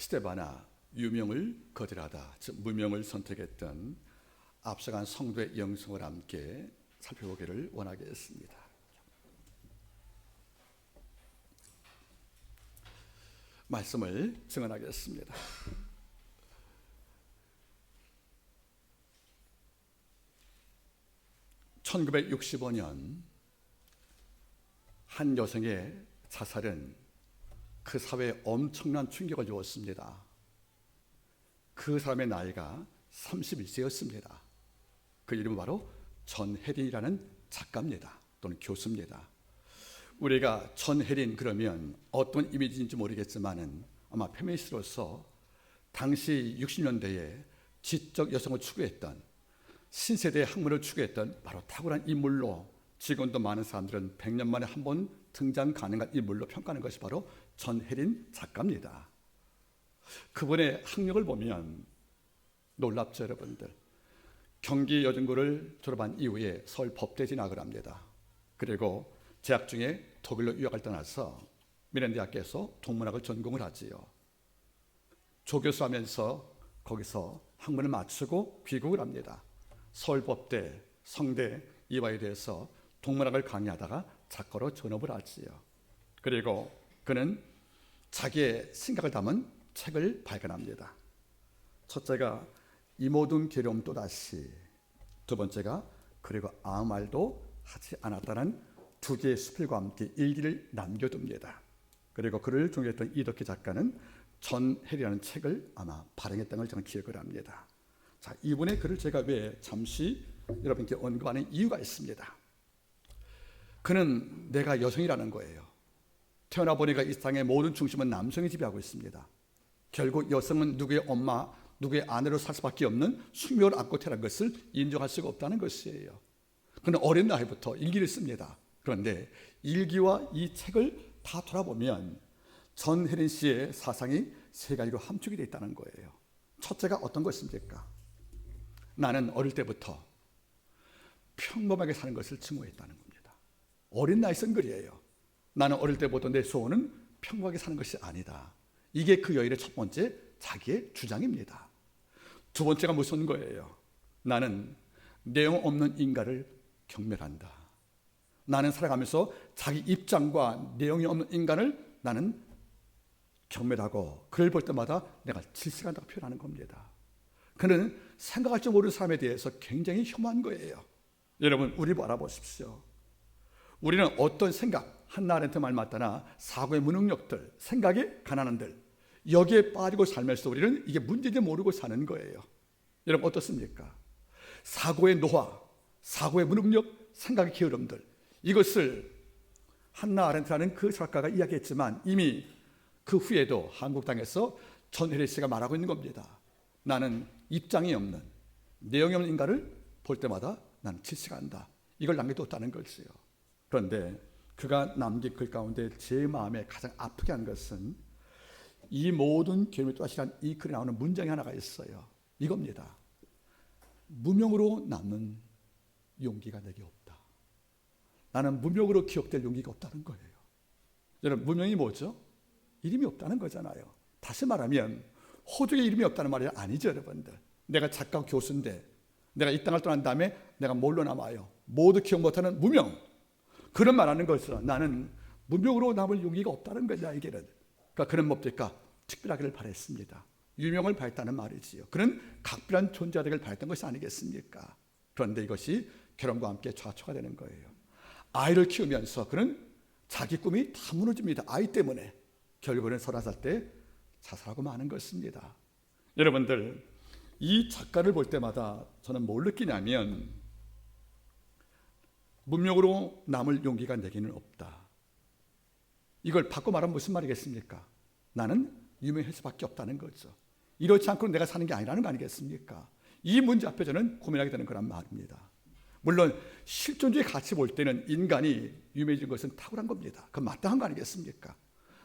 스테바나 유명을 거절하다, 즉 무명을 선택했던 앞서간 성도의 영성을 함께 살펴보기를 원하겠습니다. 말씀을 증언하겠습니다. (1965년) 한 여성의 자살은 그 사회에 엄청난 충격을 주었습니다. 그 사람의 나이가 31세였습니다. 그 이름은 바로 전혜린이라는 작가입니다. 또는 교수입니다. 우리가 전혜린 그러면 어떤 이미지인지 모르겠지만은 아마 페미니스트로서 당시 60년대에 지적 여성을 추구했던 신세대의 학문을 추구했던 바로 탁월한 인물로 지금도 많은 사람들은 100년 만에 한 번 등장 가능한 인물로 평가하는 것이 바로 전혜린 작가입니다. 그분의 학력을 보면 놀랍죠, 여러분들. 경기여중고를 졸업한 이후에 서울 법대 진학을 합니다. 그리고 재학 중에 독일로 유학을 떠나서 미넨대학교에서 동문학을 전공을 하지요. 조교수하면서 거기서 학문을 마치고 귀국을 합니다. 서울법대, 성대, 이화여대에서 동문학을 강의하다가 작가로 전업을 하지요. 그리고 그는 자기의 생각을 담은 책을 발간합니다. 첫째가 이 모든 괴로움 또다시, 두 번째가 그리고 아무 말도 하지 않았다는 두 개의 수필과 함께 일기를 남겨둡니다. 그리고 그를 존경했던 이덕희 작가는 전혜리라는 책을 아마 발행했다는 걸 저는 기억을 합니다. 자, 이분의 글을 제가 왜 잠시 여러분께 언급하는 이유가 있습니다. 그는 내가 여성이라는 거예요. 태어나 보니까 이 세상의 모든 중심은 남성이 지배하고 있습니다. 결국 여성은 누구의 엄마, 누구의 아내로 살 수밖에 없는 숙명을 안고 태어난 것을 인정할 수가 없다는 것이에요. 그는 어린 나이부터 일기를 씁니다. 그런데 일기와 이 책을 다 돌아보면 전혜린 씨의 사상이 세 가지로 함축이 되어 있다는 거예요. 첫째가 어떤 것입니까? 나는 어릴 때부터 평범하게 사는 것을 증오했다는 겁니다. 어린 나이 쓴 글이에요. 나는 어릴 때부터 내 소원은 평범하게 사는 것이 아니다. 이게 그 여인의 첫 번째 자기의 주장입니다. 두 번째가 무슨 거예요? 나는 내용 없는 인간을 경멸한다. 나는 살아가면서 자기 입장과 내용이 없는 인간을 나는 경멸하고 그를 볼 때마다 내가 질색한다고 표현하는 겁니다. 그는 생각할 줄 모르는 사람에 대해서 굉장히 혐오한 거예요. 여러분, 우리 알아보십시오. 우리는 어떤 생각, 한나 아렌트 말 맞다나 사고의 무능력들, 생각의 가난한들, 여기에 빠지고 살면서 우리는 이게 문제인지 모르고 사는 거예요. 여러분 어떻습니까? 사고의 노화, 사고의 무능력, 생각의 게으름들, 이것을 한나 아렌트라는 그 작가가 이야기했지만 이미 그 후에도 한국 땅에서 전혜리 씨가 말하고 있는 겁니다. 나는 입장이 없는, 내용이 없는 인간을 볼 때마다 나는 질색한다. 이걸 남겨뒀다는 것이요. 그런데 그가 남긴 글 가운데 제 마음에 가장 아프게 한 것은 이 모든 괴로움이 또다시란 이 글에 나오는 문장이 하나가 있어요. 이겁니다. 무명으로 남는 용기가 내게 없다. 나는 무명으로 기억될 용기가 없다는 거예요. 여러분, 무명이 뭐죠? 이름이 없다는 거잖아요. 다시 말하면 호적에 이름이 없다는 말이 아니죠, 여러분들. 내가 작가 교수인데 내가 이 땅을 떠난 다음에 내가 뭘로 남아요? 모두 기억 못하는 무명. 그런 말하는 것으로 나는 무명으로 남을 용기가 없다는 거죠, 나에게는. 그러니까 그는 뭡니까? 특별하기를 바랬습니다. 유명을 바랬다는 말이지요. 그는 각별한 존재되기를 바랬던 것이 아니겠습니까? 그런데 이것이 결혼과 함께 좌초가 되는 거예요. 아이를 키우면서 그는 자기 꿈이 다 무너집니다. 아이 때문에. 결국은 30살 때 자살하고 마는 것입니다. 여러분들, 이 작가를 볼 때마다 저는 뭘 느끼냐면 문명으로 남을 용기가 내게는 없다. 이걸 바꿔 말하면 무슨 말이겠습니까? 나는 유명할 수밖에 없다는 거죠. 이렇지 않고는 내가 사는 게 아니라는 거 아니겠습니까? 이 문제 앞에 저는 고민하게 되는 거란 말입니다. 물론 실존주의 가치 볼 때는 인간이 유명해진 것은 탁월한 겁니다. 그건 마땅한 거 아니겠습니까?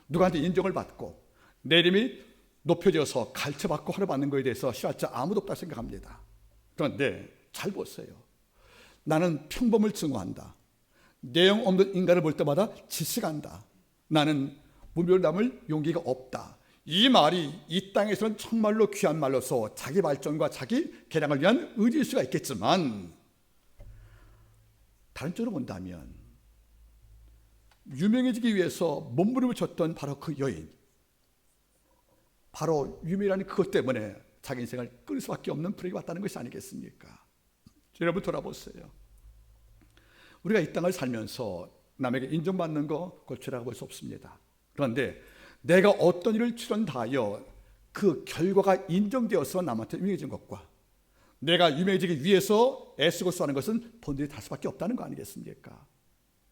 누구한테 인정을 받고 내 이름이 높여져서 갈채받고 하루받는 것에 대해서 싫어할 아무도 없다고 생각합니다. 그런데 잘 보세요. 나는 평범을 증오한다. 내용 없는 인간을 볼 때마다 질색한다. 나는 무명을 남을 용기가 없다. 이 말이 이 땅에서는 정말로 귀한 말로서 자기 발전과 자기 개량을 위한 의지일 수가 있겠지만, 다른 쪽으로 본다면 유명해지기 위해서 몸부림을 쳤던 바로 그 여인, 바로 유명이라는 그것 때문에 자기 인생을 끊을 수밖에 없는 불행이 왔다는 것이 아니겠습니까? 여러분 돌아보세요. 우리가 이 땅을 살면서 남에게 인정받는 거 그걸 죄라고 볼 수 없습니다. 그런데 내가 어떤 일을 출연 다하여 그 결과가 인정되어서 남한테 유명해진 것과 내가 유명해지기 위해서 애쓰고 수하는 것은 본질이 다를 수밖에 없다는 거 아니겠습니까?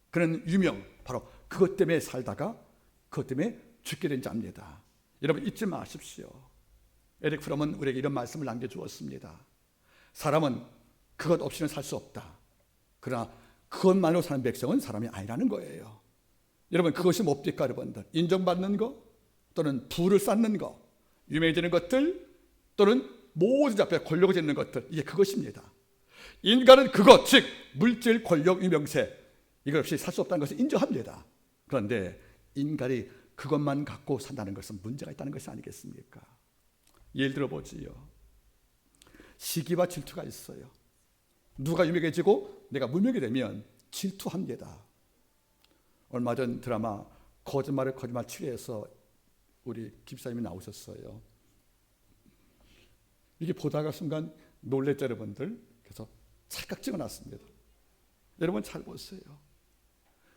그는 유명, 바로 그것 때문에 살다가 그것 때문에 죽게 된 자입니다. 여러분 잊지 마십시오. 에릭 프롬은 우리에게 이런 말씀을 남겨주었습니다. 사람은 그것 없이는 살 수 없다. 그러나 그것만으로 사는 백성은 사람이 아니라는 거예요. 여러분 그것이 뭡니까 여러분들? 인정받는 거, 또는 부를 쌓는 거, 유명해지는 것들, 또는 모든 앞에 권력을 짓는 것들, 이게 그것입니다. 인간은 그것, 즉 물질, 권력, 유명세, 이것 없이 살 수 없다는 것을 인정합니다. 그런데 인간이 그것만 갖고 산다는 것은 문제가 있다는 것이 아니겠습니까? 예를 들어보지요. 시기와 질투가 있어요. 누가 유명해지고 내가 무명이 되면 질투합니다. 얼마 전 드라마 거짓말 7회에서 우리 김사님이 나오셨어요. 이게 보다가 순간 놀랬죠 여러분들. 그래서 찰칵 찍어놨습니다. 여러분 잘 보세요.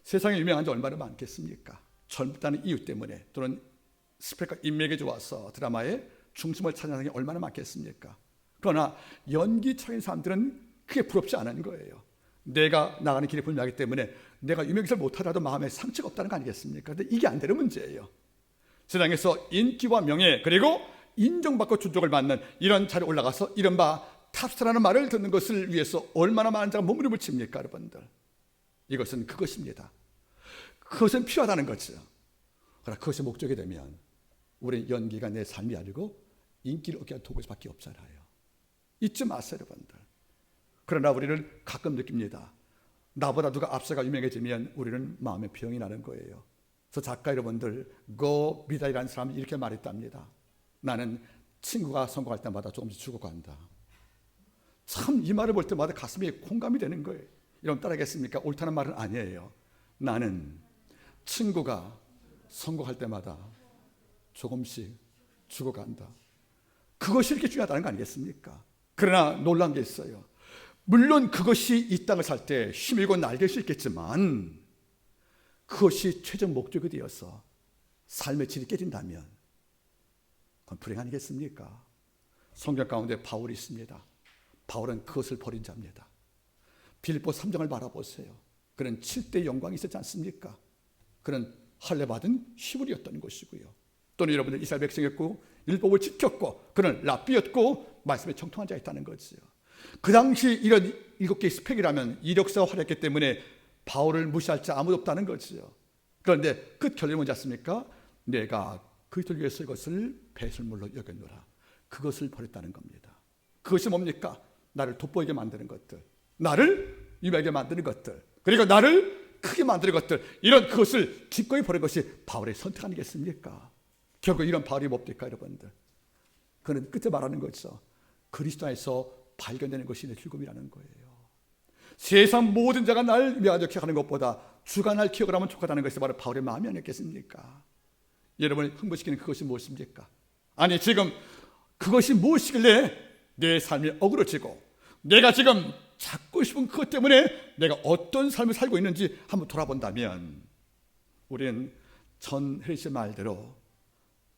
세상에 유명한 지 얼마나 많겠습니까? 젊다는 이유 때문에, 또는 스펙과 인맥이 좋아서 드라마의 중심을 차지하는 게 얼마나 많겠습니까? 그러나 연기적인 사람들은 그게 부럽지 않은 거예요. 내가 나가는 길이 분명하기 때문에 내가 유명세를 못하더라도 마음에 상처가 없다는 거 아니겠습니까? 근데 이게 안 되는 문제예요. 세상에서 인기와 명예, 그리고 인정받고 존중을 받는 이런 자리에 올라가서 이른바 탑스타라는 말을 듣는 것을 위해서 얼마나 많은 자가 몸부림을 칩니까 여러분들? 이것은 그것입니다. 그것은 필요하다는 거죠. 그러나 그것이 목적이 되면 우리 연기가 내 삶이 아니고 인기를 얻기 위한 도구밖에 없잖아요. 잊지 마세요 여러분들. 그러나 우리는 가끔 느낍니다. 나보다 누가 앞서가 유명해지면 우리는 마음에 병이 나는 거예요. 그래서 작가 여러분들, 고 미다이라는 사람이 이렇게 말했답니다. 나는 친구가 성공할 때마다 조금씩 죽어간다. 참 이 말을 볼 때마다 가슴이 공감이 되는 거예요. 여러분 따라하겠습니까? 옳다는 말은 아니에요. 나는 친구가 성공할 때마다 조금씩 죽어간다. 그것이 이렇게 중요하다는 거 아니겠습니까? 그러나 놀란 게 있어요. 물론 그것이 이 땅을 살 때 힘이고 날개일 수 있겠지만 그것이 최종 목적이 되어서 삶의 질이 깨진다면 그건 불행 아니겠습니까? 성경 가운데 바울이 있습니다. 바울은 그것을 버린 자입니다. 빌립보 3장을 바라보세요. 그는 7대 영광이 있었지 않습니까? 그는 할례받은 시불이었던 것이고요. 또는 여러분들 이스라엘 백성이었고 율법을 지켰고 그는 랍비였고 말씀에 청통한 자였다는 거지요. 그 당시 이런 7개의 스펙이라면 이력서가 화려했기 때문에 바울을 무시할 자 아무도 없다는 거지요. 그런데 끝 결론이 뭔지 아십니까? 내가 그리스도를 위해서 이것을 배설물로 여겼노라. 그것을 버렸다는 겁니다. 그것이 뭡니까? 나를 돋보이게 만드는 것들, 나를 유명하게 만드는 것들, 그리고 나를 크게 만드는 것들, 이런 그것을 기꺼이 버린 것이 바울의 선택 아니겠습니까? 결국 이런 바울이 뭡니까 여러분들? 그는 끝에 말하는 거죠. 그리스도 안에서 발견되는 것이 내 즐거움이라는 거예요. 세상 모든 자가 날 유명하게 기억하는 것보다 주가 날 기억을 하면 좋겠다는 것이 바로 바울의 마음이 아니었겠습니까? 여러분을 흥분시키는 그것이 무엇입니까? 아니 지금 그것이 무엇이길래 내 삶이 어그러지고 내가 지금 찾고 싶은 그것 때문에 내가 어떤 삶을 살고 있는지 한번 돌아본다면 우리는 전 헬리스의 말대로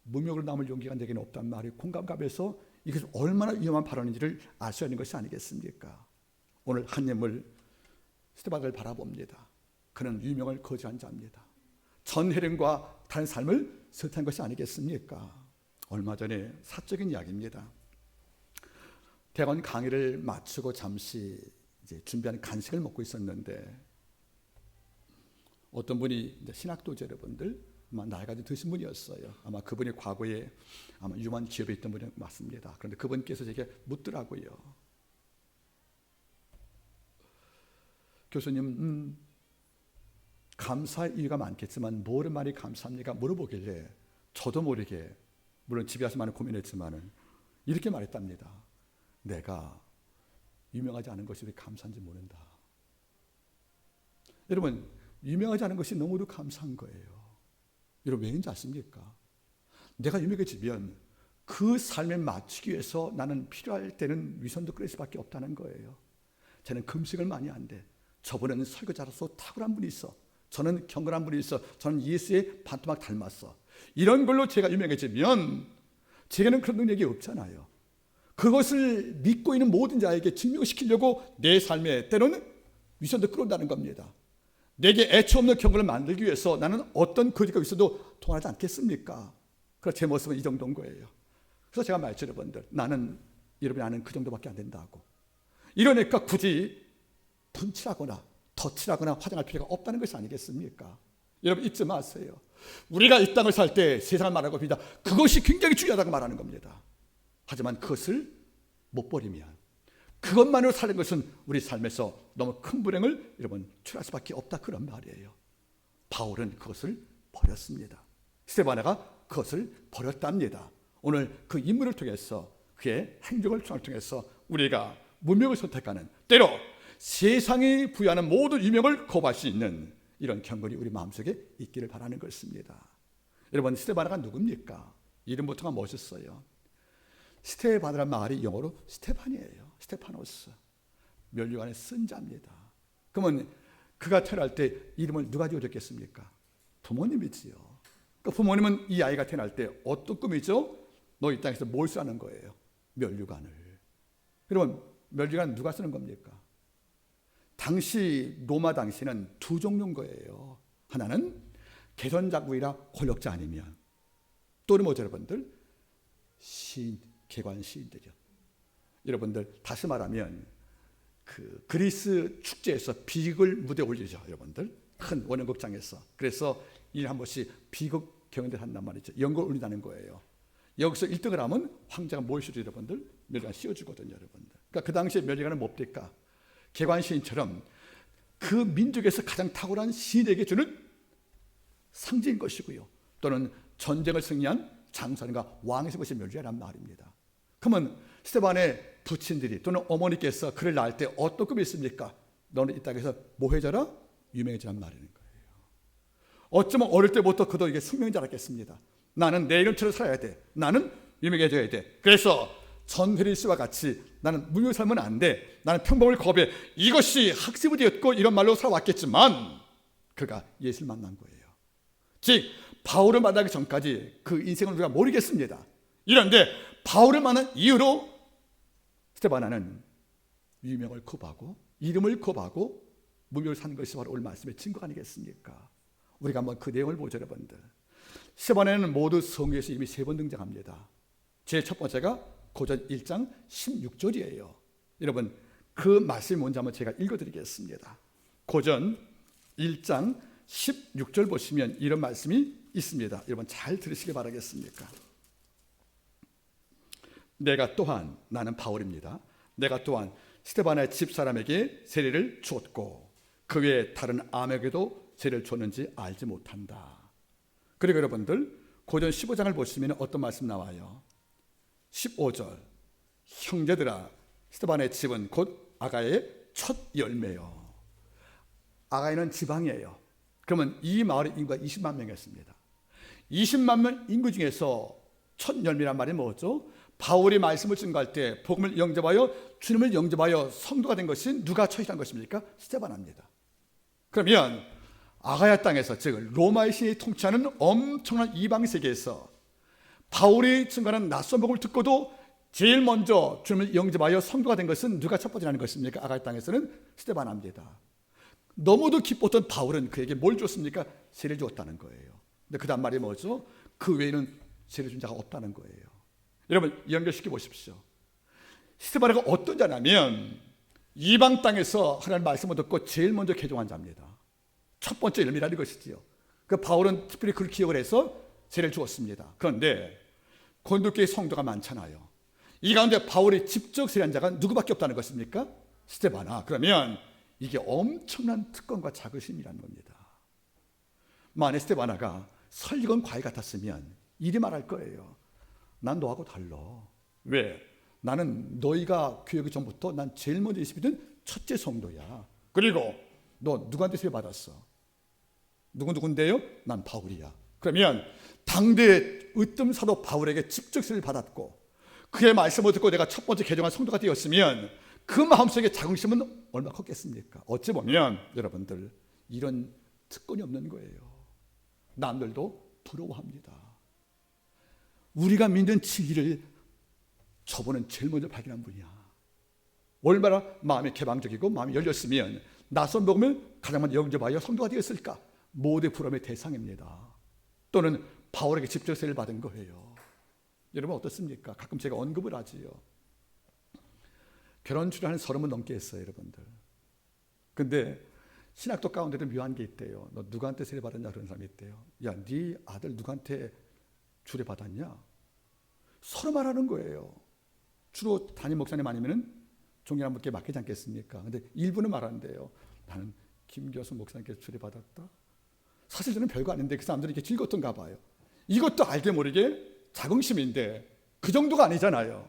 무명으로 남을 용기가 내게는 없다는 말이 공감가면서 이것이 얼마나 위험한 발언인지를 알 수 있는 것이 아니겠습니까? 오늘 한 인물 스테반을 바라봅니다. 그는 유명을 거주한 자입니다. 전 헬렌과 다른 삶을 선택한 것이 아니겠습니까? 얼마 전에 사적인 이야기입니다. 대학원 강의를 마치고 잠시 이제 준비한 간식을 먹고 있었는데 어떤 분이 신학도제 여러분들 아마 나이가 좀 드신 분이었어요. 아마 그분이 과거에 아마 유망 기업에 있던 분이 맞습니다. 그런데 그분께서 제게 묻더라고요. 교수님, 감사할 이유가 많겠지만 뭐를 많이 감사합니까? 물어보길래 저도 모르게 물론 집에 와서 많이 고민했지만은 이렇게 말했답니다. 내가 유명하지 않은 것이 왜 감사한지 모른다. 여러분, 유명하지 않은 것이 너무도 감사한 거예요. 여러분, 왜인지 아십니까? 내가 유명해지면 그 삶에 맞추기 위해서 나는 필요할 때는 위선도 끓일 수밖에 없다는 거예요. 저는 금식을 많이 한대. 저분은 설교자로서 탁월한 분이 있어. 저는 경건한 분이 있어. 저는 예수의 반토막 닮았어. 이런 걸로 제가 유명해지면 제게는 그런 능력이 없잖아요. 그것을 믿고 있는 모든 자에게 증명시키려고 내 삶에 때로는 위선도 끌어온다는 겁니다. 내게 애초 없는 경건을 만들기 위해서 나는 어떤 거짓과 있어도 통하지 않겠습니까? 그래서 제 모습은 이 정도인 거예요. 그래서 제가 말했죠, 여러분들. 여러분이 아는 그 정도밖에 안 된다고. 이러니까 굳이 분칠하거나 덧칠하거나 화장할 필요가 없다는 것이 아니겠습니까? 여러분, 잊지 마세요. 우리가 이 땅을 살 때 세상을 말하고 봅니다. 그것이 굉장히 중요하다고 말하는 겁니다. 하지만 그것을 못 버리면, 그것만으로 사는 것은 우리 삶에서 너무 큰 불행을 여러분 초래할 수밖에 없다, 그런 말이에요. 바울은 그것을 버렸습니다. 스데바나가 그것을 버렸답니다. 오늘 그 인물을 통해서, 그의 행적을 통해서 우리가 문명을 선택하는, 때로 세상이 부여하는 모든 유명을 거부할 수 있는 이런 경건이 우리 마음속에 있기를 바라는 것입니다. 여러분, 스데바나가 누굽니까? 이름부터가 멋있어요. 스테바나란 말이 영어로 스테판이에요. 스테파노스. 면류관의 쓴 자입니다. 그러면 그가 태어날 때 이름을 누가 지어줬겠습니까? 부모님이지요. 그 부모님은 이 아이가 태어날 때 어떤 꿈이죠? 너 이 땅에서 뭘 쓰는 거예요? 면류관을. 여러분, 면류관 누가 쓰는 겁니까? 당시 로마 당시는 두 종류인 거예요. 하나는 개선자국이라 권력자 아니면, 또는 뭐죠, 여러분들? 시인, 개관 시인들이요. 여러분들, 다시 말하면 그 그리스 축제에서 비극을 무대에 올리죠, 여러분들. 큰 원형극장에서. 그래서 1년에 한 번씩 비극 경연대를 한단 말이죠. 연극을 올린다는 거예요. 여기서 1등을 하면 황제가 뭘 씌워주죠, 여러분들? 면류관 씌워주거든요, 여러분들. 그러니까 그 당시에 면류관은 뭡니까? 개관 시인처럼 그 민족에서 가장 탁월한 시인에게 주는 상징인 것이고요. 또는 전쟁을 승리한 장사님과 왕에서 것이 면류관이란 말입니다. 그러면 스데반의 부친들이 또는 어머니께서 그를 낳을 때 어떤 꿈이 있습니까? 너는 이 땅에서 뭐 해져라? 유명해지란 말이는 거예요. 어쩌면 어릴 때부터 그도 이게 숙명인 줄 알았겠습니다. 나는 내 이름처럼 살아야 돼. 나는 유명해져야 돼. 그래서 전혜리 씨와 같이 나는 무명 살면 안 돼. 나는 평범을 거부해. 이것이 학시부디였고 이런 말로 살아왔겠지만 그가 예수를 만난 거예요. 즉 바울을 만나기 전까지 그 인생을 우리가 모르겠습니다. 이런데 바울을 만난 이후로 스데바나는 유명을 거부하고 이름을 거부하고 무명을 사는 것이 바로 오늘 말씀의 증거 아니겠습니까? 우리가 한번 그 내용을 보죠, 여러분들. 스데바나는 모두 성경에서 이미 3번 등장합니다. 제일 첫 번째가 고전 1장 16절이에요. 여러분, 그 말씀이 뭔지 한번 제가 읽어드리겠습니다. 고전 1장 16절 보시면 이런 말씀이 있습니다. 여러분 잘 들으시길 바라겠습니까? 내가 또한, 나는 바울입니다. 내가 또한 스데바나의 집사람에게 세례를 주었고 그 외에 다른 아무에게도 세례를 줬는지 알지 못한다. 그리고 여러분들 고전 15장을 보시면 어떤 말씀 나와요? 15절, 형제들아 스데바나의 집은 곧 아가의 첫 열매요. 아가이는 지방이에요. 그러면 이 마을의 인구가 20만 명이었습니다. 20만 명 인구 중에서 첫 열매란 말이 뭐죠? 바울이 말씀을 증거할 때 복음을 영접하여 주님을 영접하여 성도가 된 것이 누가 첫이란 것입니까? 스데바나입니다. 그러면 아가야 땅에서, 즉 로마의 신이 통치하는 엄청난 이방 세계에서 바울이 증거하는 낯선 복음을 듣고도 제일 먼저 주님을 영접하여 성도가 된 것은 누가 첫 번째라는 것입니까? 아가야 땅에서는 스데바나입니다. 너무도 기뻤던 바울은 그에게 뭘 줬습니까? 세례를 주었다는 거예요. 근데 그 다음 말이 뭐죠? 그 외에는 세례 준 자가 없다는 거예요. 여러분 연결시켜 보십시오. 스데바나가 어떤 자냐면 이방 땅에서 하나님의 말씀을 듣고 제일 먼저 개종한 자입니다. 첫 번째 열매라는 것이지요. 그 바울은 특별히 그걸 기억을 해서 세례를 주었습니다. 그런데 고린도교회 성도가 많잖아요. 이 가운데 바울이 직접 세례한 자가 누구밖에 없다는 것입니까? 스데바나. 그러면 이게 엄청난 특권과 자긍심이라는 겁니다. 만약 스데바나가 설익은 과일 같았으면 이리 말할 거예요. 난 너하고 달라. 왜? 나는 너희가 교회 오기 전부터 난 제일 먼저 예수믿은 첫째 성도야. 그리고 너 누구한테 세례 받았어? 누군데요? 난 바울이야. 그러면 당대의 으뜸 사도 바울에게 직접 세례를 받았고 그의 말씀을 듣고 내가 첫 번째 개종한 성도가 되었으면 그 마음속에 자긍심은 얼마나 컸겠습니까? 어찌 보면 여러분들 이런 특권이 없는 거예요. 남들도 부러워합니다. 우리가 믿는 진리를 저분은 제일 먼저 발견한 분이야. 얼마나 마음이 개방적이고 마음이 열렸으면 낯선 복음을 가장 먼저 영접하여 성도가 되었을까? 모두의 부러움의 대상입니다. 또는 바울에게 직접 세례를 받은 거예요. 여러분 어떻습니까? 가끔 제가 언급을 하지요. 결혼 주례 한 30번 넘게 했어요, 여러분들. 근데 신학도 가운데도 묘한 게 있대요. 너 누구한테 세례 받았냐 그런 사람이 있대요. 야, 네 아들 누구한테 주례 받았냐? 서로 말하는 거예요. 주로 담임 목사님 아니면은 종이한 분께 맡기지 않겠습니까? 근데 일부는 말하는데요. 나는 김교수 목사님께 주례 받았다. 사실 저는 별거 아닌데 그 사람들이 이렇게 즐겁던가 봐요. 이것도 알게 모르게 자긍심인데 그 정도가 아니잖아요.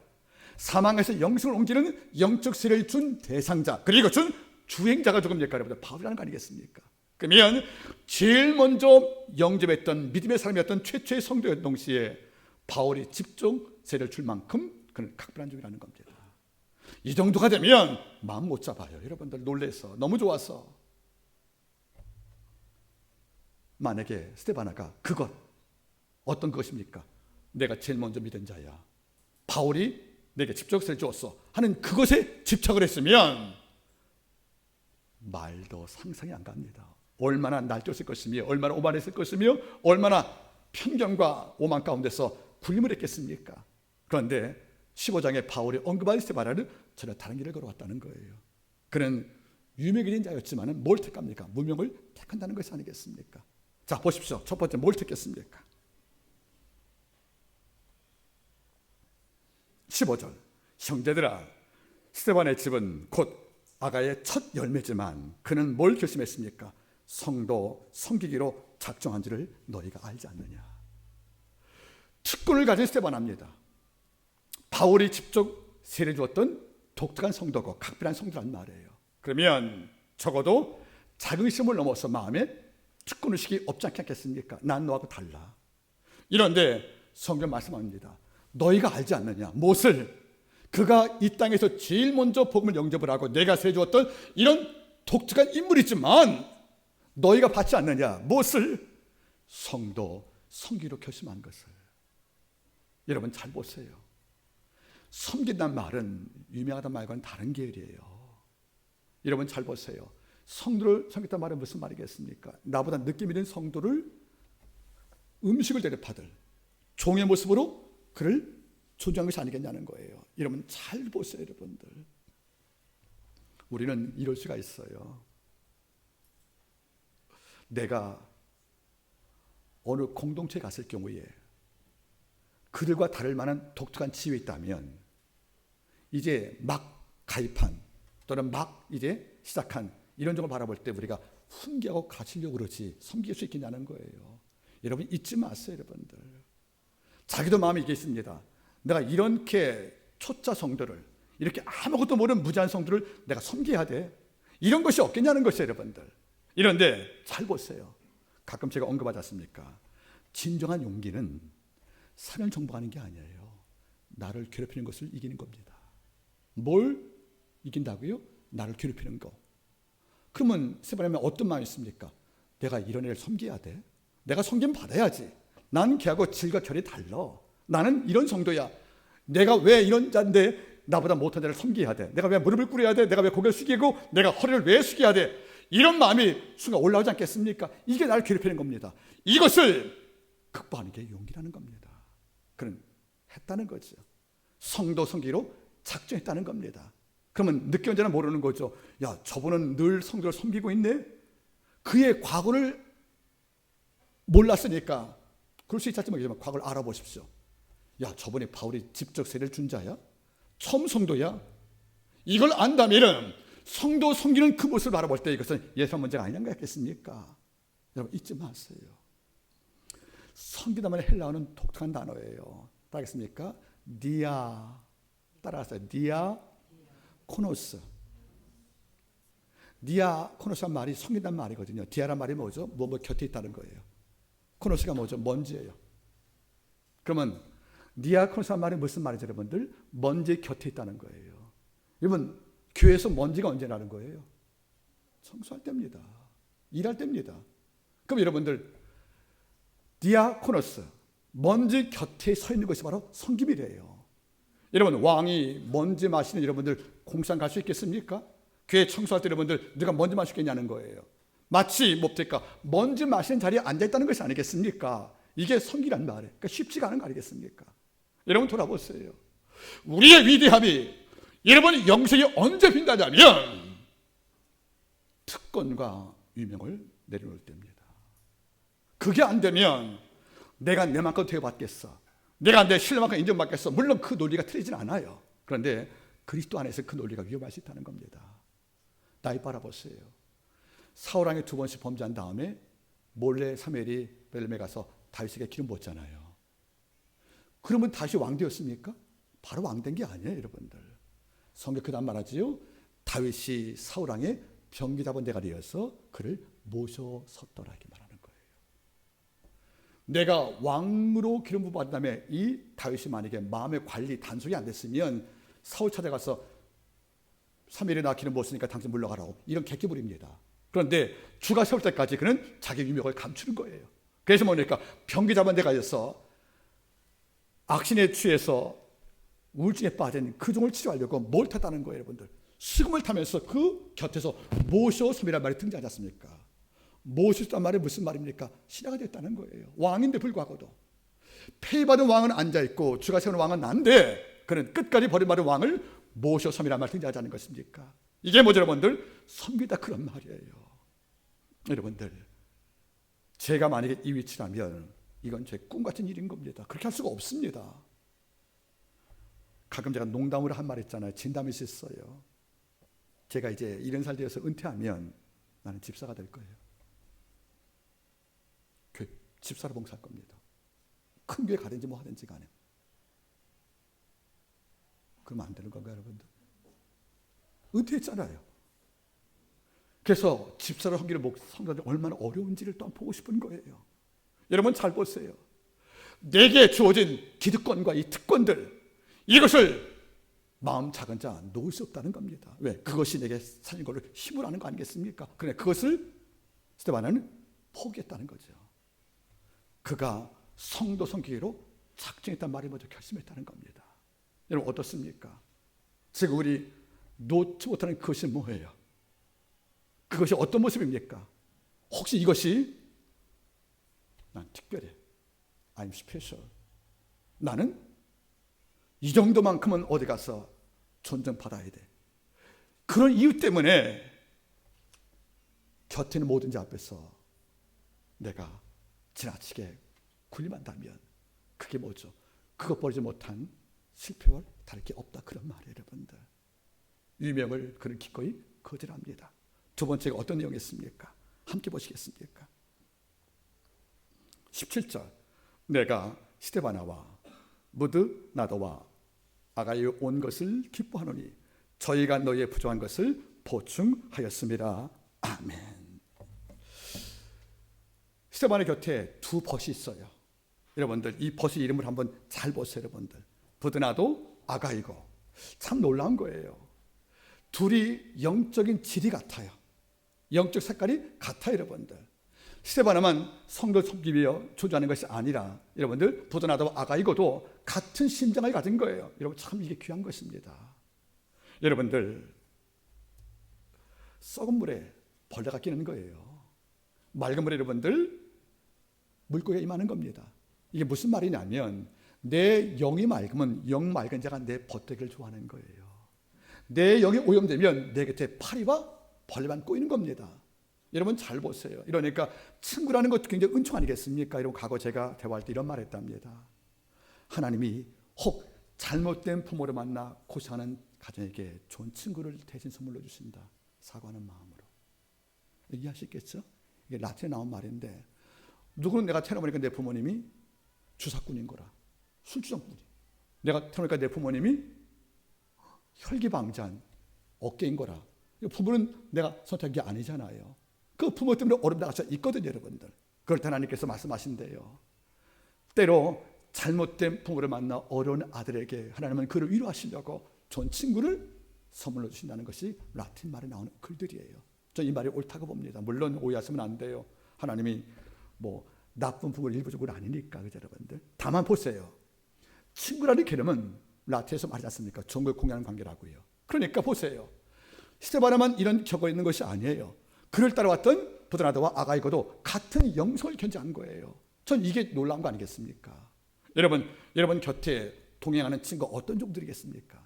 사망에서 영생을 옮기는 영적 세례를 준 대상자 그리고 준 주행자가 조금 역할을 바울이라는 거 아니겠습니까? 그러면 제일 먼저 영접했던 믿음의 사람이었던 최초의 성도였던 동시에 바울이 직접 세례를 줄 만큼 그는 각별한 종이라는 겁니다. 이 정도가 되면 마음 못 잡아요. 여러분들 놀래서 너무 좋아서. 만약에 스데바나가 그것 어떤 것입니까? 내가 제일 먼저 믿은 자야. 바울이 내게 직접 세례를 주었어 하는 그것에 집착을 했으면 말도 상상이 안 갑니다. 얼마나 날뛰었을 것이며 얼마나 오만했을 것이며 얼마나 편견과 오만 가운데서 군림을 했겠습니까? 그런데 15장에 바울이 언급한 스데바나는 전혀 다른 길을 걸어왔다는 거예요. 그는 유명해진 자였지만 뭘 택합니까? 무명을 택한다는 것이 아니겠습니까? 자 보십시오. 첫 번째 뭘 택했습니까? 15절 형제들아 스데반의 집은 곧 아가의 첫 열매지만 그는 뭘 결심했습니까? 성도 섬기기로 작정한지를 너희가 알지 않느냐. 특권을 가진 스데반입니다. 바울이 직접 세례 주었던 독특한 성도고 각별한 성도란 말이에요. 그러면 적어도 자긍심을 넘어서 마음에 특권의식이 없지 않겠습니까? 난 너하고 달라. 이런데 성경 말씀합니다. 너희가 알지 않느냐? 무엇을? 그가 이 땅에서 제일 먼저 복음을 영접을 하고 내가 세례 주었던 이런 독특한 인물이지만 너희가 받지 않느냐? 무엇을? 성도 섬기로 결심한 것을. 여러분 잘 보세요. 섬긴다는 말은 유명하다는 말과는 다른 계열이에요. 여러분 잘 보세요. 성도를 섬겼다는 말은 무슨 말이겠습니까? 나보다 늦게 믿은 성도를 음식을 대접하들 종의 모습으로 그를 존중한 것이 아니겠냐는 거예요. 여러분 잘 보세요. 여러분들 우리는 이럴 수가 있어요. 내가 어느 공동체에 갔을 경우에 그들과 다를 만한 독특한 지위에 있다면 이제 막 가입한 또는 막 이제 시작한 이런 점을 바라볼 때 우리가 훈계하고 가르치려고 그러지 섬길 수 있겠냐는 거예요. 여러분 잊지 마세요. 여러분들 자기도 마음이 이게 있습니다. 내가 이렇게 초짜 성도를 이렇게 아무것도 모르는 무지한 성도를 내가 섬겨야 돼. 이런 것이 없겠냐는 것이에요. 여러분들 이런데 잘 보세요. 가끔 제가 언급하지 않습니까? 진정한 용기는 산을 정복하는 게 아니에요. 나를 괴롭히는 것을 이기는 겁니다. 뭘 이긴다고요? 나를 괴롭히는 거. 그러면 스데반에는 어떤 마음이 있습니까? 내가 이런 애를 섬겨야 돼. 내가 섬김 받아야지. 난 걔하고 질과 결이 달라. 나는 이런 성도야. 내가 왜 이런 자인데 나보다 못한 자를 섬겨야 돼. 내가 왜 무릎을 꿇어야 돼. 내가 왜 고개를 숙이고 내가 허리를 왜 숙여야 돼. 이런 마음이 순간 올라오지 않겠습니까? 이게 나를 괴롭히는 겁니다. 이것을 극복하는 게 용기라는 겁니다. 그는 했다는 거죠. 성도 섬기로 작정했다는 겁니다. 그러면 늦게 언제나 모르는 거죠. 야, 저분은 늘 성도를 섬기고 있네. 그의 과거를 몰랐으니까 그럴 수 있을지 모르겠지만 과거를 알아보십시오. 야, 저분이 바울이 직접 세례를 준 자야? 처음 성도야? 이걸 안다면 성도 섬기는 그 모습을 바라볼 때 이것은 예산 문제가 아니란 거겠습니까? 여러분 잊지 마세요. 섬기다만 헬라어는 독특한 단어예요. 따라하겠습니까? 디아. 따라하세요. 디아코노스. 디아코노스란 말이 섬긴다는 말이거든요. 디아란 말이 뭐죠? 뭐 곁에 있다는 거예요. 코노스가 뭐죠? 먼지예요. 그러면 디아코노스란 말이 무슨 말이죠, 여러분들? 먼지 곁에 있다는 거예요. 여러분, 교회에서 먼지가 언제 나는 거예요? 청소할 때입니다. 일할 때입니다. 그럼 여러분들, 디아코노스, 먼지 곁에 서 있는 것이 바로 섬김이래요. 여러분, 왕이 먼지 마시는 여러분들 공산 갈 수 있겠습니까? 교회 청소할 때 여러분들 누가 먼지 마시겠냐는 거예요. 마치 뭡니까? 먼지 마시는 자리에 앉아있다는 것이 아니겠습니까? 이게 섬기란 말이에요. 그러니까 쉽지가 않은 거 아니겠습니까? 여러분 돌아보세요. 우리의 위대함이 여러분 영생이 언제 빛나냐면 특권과 유명을 내려놓을 때입니다. 그게 안 되면 내가 내만큼 대우받겠어, 내가 내 신뢰만큼 인정받겠어. 물론 그 논리가 틀리진 않아요. 그런데 그리스도 안에서 그 논리가 위험할 수 있다는 겁니다. 다윗 바라보세요. 사울 왕이 2번씩 범죄한 다음에 몰래 사무엘이 베들레헴에 가서 다윗에게 기름 부었잖아요. 그러면 다시 왕 되었습니까? 바로 왕 된 게 아니에요, 여러분들. 성경 그 다음 말하지요. 다윗이 사울 왕의 병기 잡은 데가 되어서 그를 모셔섰더라 이렇게 말하는 거예요. 내가 왕으로 기름 부어 받은 다음에 이 다윗이 만약에 마음의 관리 단속이 안 됐으면 사울 찾아가서 사무엘이 나 기름 부었으니까 당신 물러가라고, 이런 객기부립니다. 그런데 주가 세울 때까지 그는 자기 유명을 감추는 거예요. 그래서 뭐니까 병기 잡은 데가 있어서 악신에 취해서 우울증에 빠진 그 종을 치료하려고 뭘 탔다는 거예요, 여러분들. 수금을 타면서 그 곁에서 모셔섬이라는 말이 등장하지 않습니까? 모셔섬이라는 말이 무슨 말입니까? 신하가 됐다는 거예요. 왕인데 불구하고도. 폐위받은 왕은 앉아있고 주가 세우는 왕은 난데 그는 끝까지 버림받은 왕을 모셔섬이라는 말이 등장하지 않는 것입니까? 이게 뭐죠, 여러분들? 섬기다 그런 말이에요. 여러분들, 제가 만약에 이 위치라면 이건 제 꿈같은 일인 겁니다. 그렇게 할 수가 없습니다. 가끔 제가 농담으로 한 말 있잖아요. 진담이 있어요. 제가 이제 70살 되어서 은퇴하면 나는 집사가 될 거예요. 집사로 봉사할 겁니다. 큰 교회 가든지 뭐 하든지 간에. 그러면 안 되는 건가요, 여러분들? 은퇴했잖아요. 그래서 집사로 섬기는 성도들이 얼마나 어려운지를 또 보고 싶은 거예요. 여러분 잘 보세요. 내게 주어진 기득권과 이 특권들, 이것을 마음 작은 자 놓을 수 없다는 겁니다. 왜? 그것이 내게 살린 걸로 힘을 하는 거 아니겠습니까? 그래, 그것을 스데반은 포기했다는 거죠. 그가 성도 섬기기로 작정했단 말이 먼저 결심했다는 겁니다. 여러분 어떻습니까? 지금 우리 놓지 못하는 그것이 뭐예요? 그것이 어떤 모습입니까? 혹시 이것이 난 특별해, I'm special, 나는 이 정도만큼은 어디 가서 존중받아야 돼, 그런 이유 때문에 곁에 있는 모든 자 앞에서 내가 지나치게 군림한다면 그게 뭐죠? 그것 버리지 못한 실패와 다를 게 없다, 그런 말이에요, 여러분들. 유명을 그는 기꺼이 거절합니다. 두 번째가 어떤 내용이었습니까? 함께 보시겠습니까? 17절, 내가 스데바나와 무드나도와 아가이에 온 것을 기뻐하노니 저희가 너희의 부족한 것을 보충하였습니다. 아멘. 스데바나 곁에 두 벗이 있어요. 여러분들 이 벗의 이름을 한번 잘 보세요, 여러분들. 부드나도 아가이고. 참 놀라운 거예요. 둘이 영적인 질이 같아요. 영적 색깔이 같아요, 여러분들. 스데바나만 성도 섬기기 위해 조주하는 것이 아니라 여러분들 부드나도와 아가이고도 같은 심장을 가진 거예요. 여러분 참 이게 귀한 것입니다. 여러분들 썩은 물에 벌레가 끼는 거예요. 맑은 물에 여러분들 물고기가 임하는 겁니다. 이게 무슨 말이냐면 내 영이 맑으면 영 맑은 자가 내 버티기를 좋아하는 거예요. 내 영이 오염되면 내 곁에 파리와 벌레만 꼬이는 겁니다. 여러분 잘 보세요. 이러니까 친구라는 것도 굉장히 은총 아니겠습니까? 이러고 과거 제가 대화할 때 이런 말 했답니다. 하나님이 혹 잘못된 부모를 만나 고생하는 가정에게 좋은 친구를 대신 선물로 주신다. 사과하는 마음으로. 이해하시겠죠? 이게 라틴에 나온 말인데 누구는 내가 태어나보니까 내 부모님이 주사꾼인 거라. 술주정꾼이. 내가 태어나니까 내 부모님이 혈기방자한 어깨인 거라. 부모는 내가 선택한 게 아니잖아요. 그 부모 때문에 어려움 당할 수 있거든요, 여러분들. 그럴 때 하나님께서 말씀하신대요. 때로 잘못된 부모를 만나 어려운 아들에게 하나님은 그를 위로하시려고 좋은 친구를 선물로 주신다는 것이 라틴 말에 나오는 글들이에요. 저 이 말이 옳다고 봅니다. 물론 오해하시면 안 돼요. 하나님이 뭐 나쁜 부모를 일부적으로 아니니까, 그죠, 여러분들. 다만 보세요. 친구라는 개념은 라틴에서 말하지 않습니까? 종교 공유하는 관계라고요. 그러니까 보세요. 스데바나만 이런 격언 있는 것이 아니에요. 그를 따라왔던 부드나드와 아가이고도 같은 영성을 견지한 거예요. 전 이게 놀라운 거 아니겠습니까? 여러분 곁에 동행하는 친구가 어떤 종들이겠습니까?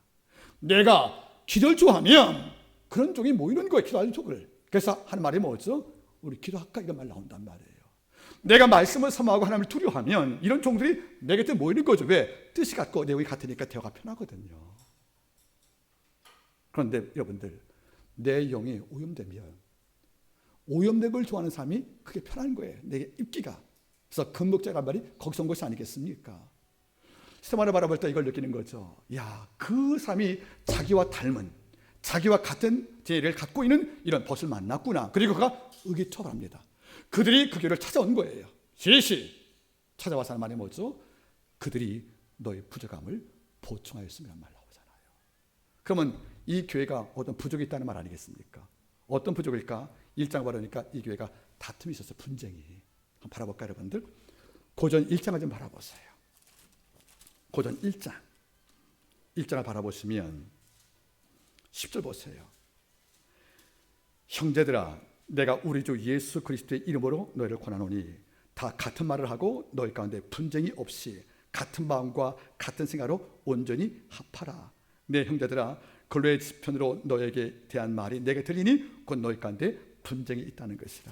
내가 기도를 좋아하면 그런 종이 모이는 거예요. 기도하는 종을. 그래서 하는 말이 뭐죠? 우리 기도할까? 이런 말 나온단 말이에요. 내가 말씀을 사모하고 하나님을 두려워하면 이런 종들이 내 곁에 모이는 거죠. 왜? 뜻이 같고 내용이 같으니까 대화가 편하거든요. 그런데 여러분들, 내 영이 오염된 걸 좋아하는 사람이 그게 편한 거예요. 내게 입기가. 그래서 금목자란 말이 거기서 온 것이 아니겠습니까? 스테반을 바라볼 때 이걸 느끼는 거죠. 야, 그 사람이 자기와 닮은, 자기와 같은 죄를 갖고 있는 이런 벗을 만났구나. 그리고 그가 의기투합합니다. 그들이 그 교회를 찾아온 거예요. 시시 찾아와서 하는 말이 뭐죠? 그들이 너의 부족함을 보충하였음이란 말 나오잖아요. 그러면 이 교회가 어떤 부족이 있다는 말 아니겠습니까? 어떤 부족일까? 1장 바라니까 이 교회가 다툼이 있었어요. 분쟁이. 한번 바라볼까요, 여러분들? 고전 1장을 좀 바라보세요. 고전 1장을 바라보시면 10절 보세요. 형제들아, 내가 우리 주 예수 그리스도의 이름으로 너희를 권하노니 다 같은 말을 하고 너희 가운데 분쟁이 없이 같은 마음과 같은 생각으로 온전히 합하라. 내 형제들아, 근로의 지편으로 너에게 대한 말이 내게 들리니 곧 너희 가운데 분쟁이 있다는 것이라.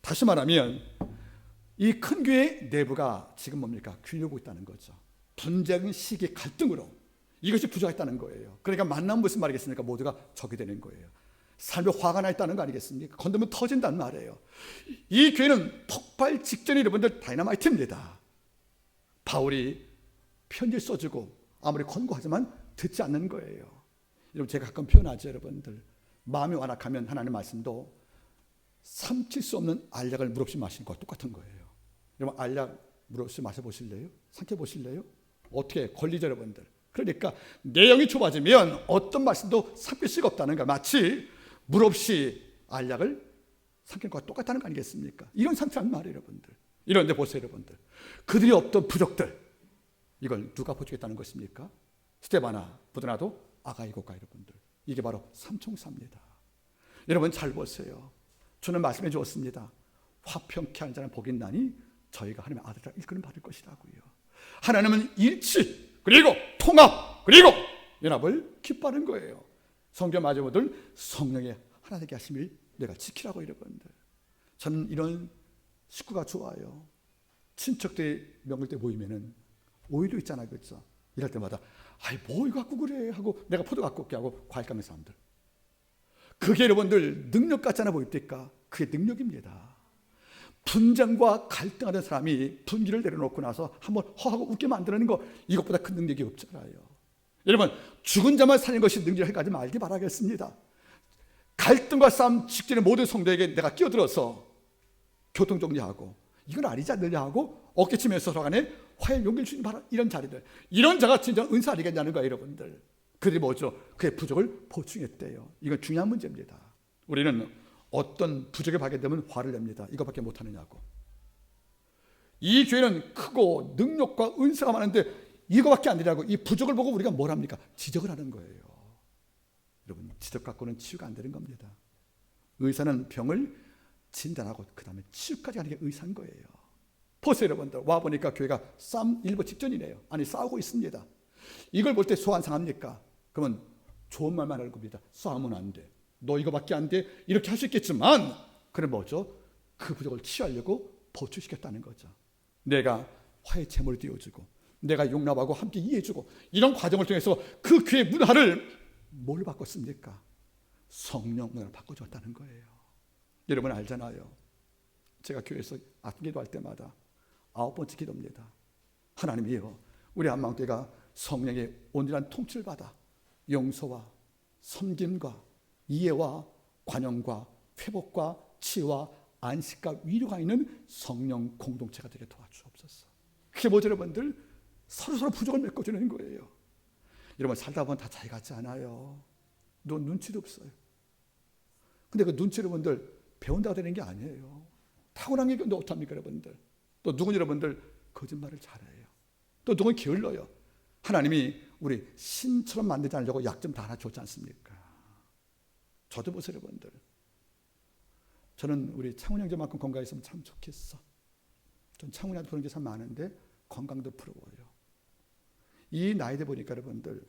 다시 말하면 이 큰 교회 내부가 지금 뭡니까? 균열하고 있다는 거죠. 분쟁, 시기, 갈등으로 이것이 부족했다는 거예요. 그러니까 만나면 무슨 말이겠습니까? 모두가 적이 되는 거예요. 삶에 화가 나 있다는 거 아니겠습니까? 건드면 터진단 말이에요. 이 교회는 폭발 직전에 여러분들 다이너마이트입니다. 바울이 편지 써주고 아무리 권고하지만 듣지 않는 거예요. 여러분, 제가 가끔 표현하죠, 여러분들. 마음이 완악하면 하나님의 말씀도 삼킬 수 없는 알약을 물 없이 마시는 거와 똑같은 거예요. 여러분, 알약 물 없이 마셔보실래요? 삼켜보실래요? 어떻게 걸리죠, 여러분들? 그러니까 내용이 좁아지면 어떤 말씀도 삼킬 수가 없다는 거야. 마치 물 없이 알약을 삼키는 것과 똑같다는 거 아니겠습니까? 이런 상태란 말이에요, 여러분들. 이런데 보세요, 여러분들. 그들이 없던 부족들, 이걸 누가 보충했다는 것입니까? 스데바나, 부드나도, 아가이고가, 여러분들. 이게 바로 삼총사입니다. 여러분 잘 보세요. 주는 말씀해 주었습니다. 화평케 하는 자는 복이 있나니 저희가 하나님의 아들이라 일컬음 받을 것이라고요. 하나님은 일치, 그리고 통합, 그리고 연합을 기뻐하는 거예요. 성경 마지막들 성령의 하나 되게 하심을 내가 지키라고. 여러분들, 저는 이런 식구가 좋아요. 친척들 명절 때 모이면은 오히려 있잖아요, 그렇죠? 이럴 때마다 아이 뭐 이거 갖고 그래 하고 내가 포도 갖고 올게 하고 과일 깎는 사람들. 그게 여러분들 능력 같잖아 보입니까? 그게 능력입니다. 분쟁과 갈등하는 사람이 분기를 내려놓고 나서 한번 허하고 웃게 만드는 거, 이것보다 큰 능력이 없잖아요. 여러분, 죽은 자만 사는 것이 능력을 가지 말기 바라겠습니다. 갈등과 싸움 직전에 모든 성도에게 내가 끼어들어서 교통정리하고 이건 아니지 않느냐 하고 어깨치면서 서로 간에 화해 용기를 주는 이런 자리들, 이런 자가 진짜 은사 아니겠냐는 거예요, 여러분들. 그들이 뭐죠? 그의 부족을 보충했대요. 이건 중요한 문제입니다. 우리는 어떤 부족에 발견되면 화를 냅니다. 이거밖에 못하느냐고. 이 교회는 크고 능력과 은사가 많은데 이거밖에 안 되냐고. 이 부족을 보고 우리가 뭘 합니까? 지적을 하는 거예요. 여러분, 지적 갖고는 치유가 안 되는 겁니다. 의사는 병을 진단하고 그 다음에 치유까지 하는 게 의사인 거예요. 보세요, 여러분들. 와보니까 교회가 싸움 일부 직전이네요. 아니, 싸우고 있습니다. 이걸 볼 때 소환 상합니까? 그러면 좋은 말만 할 겁니다. 싸우면 안 돼. 너 이거밖에 안 돼. 이렇게 할 수 있겠지만, 그럼 뭐죠? 그 부족을 치유하려고 보충시켰다는 거죠. 내가 화해 제물을 띄워주고, 내가 용납하고 함께 이해해주고, 이런 과정을 통해서 그 교회 문화를 뭘 바꿨습니까? 성령 문화를 바꿔줬다는 거예요. 여러분 알잖아요. 제가 교회에서 아침 기도할 때마다 9번째 기도입니다. 하나님이여, 우리 한마음교회가 성령의 온전한 통치를 받아 용서와 섬김과 이해와 관용과 회복과 치유와 안식과 위로가 있는 성령 공동체가 되게 도와주옵소서. 그게 뭐죠 여러분들? 서로서로 부족을 메꿔주는 거예요. 여러분 살다 보면 다 자기 같지 않아요. 너 눈치도 없어요. 근데 그 눈치 여러분들 배운다고 되는 게 아니에요. 타고난 게 어떡합니까 여러분들? 또 누군 여러분들 거짓말을 잘해요. 또 누군 게을러요. 하나님이 우리 신처럼 만들지 않으려고 약점 다 하나 줬지 않습니까? 저도 보세요 여러분들. 저는 우리 창훈 형제만큼 건강했으면 참 좋겠어. 전 창훈이한테 그런 게 참 많은데 건강도 부러워요. 이 나이 돼 보니까 여러분들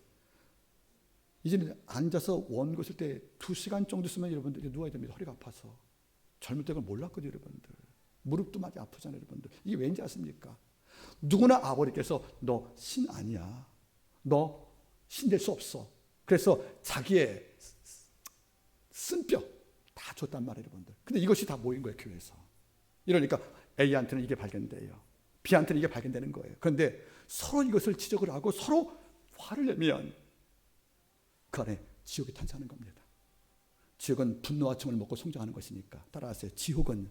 이제는 앉아서 원고 쓸 때 2시간 정도 쓰면 여러분들 이제 누워야 됩니다. 허리가 아파서. 젊을 때 그걸 몰랐거든요 여러분들. 무릎도 많이 아프잖아요 여러분들. 이게 왠지 아십니까? 누구나 아버지께서 너 신 아니야. 너 신 될 수 없어. 그래서 자기의 쓴뼈 다 줬단 말이에요 여러분들. 근데 이것이 다 모인 거예요 교회에서. 이러니까 A한테는 이게 발견돼요. B한테는 이게 발견되는 거예요. 그런데 서로 이것을 지적을 하고 서로 화를 내면 그 안에 지옥이 탄생하는 겁니다. 지옥은 분노와 정을 먹고 성장하는 것이니까. 따라하세요. 지옥은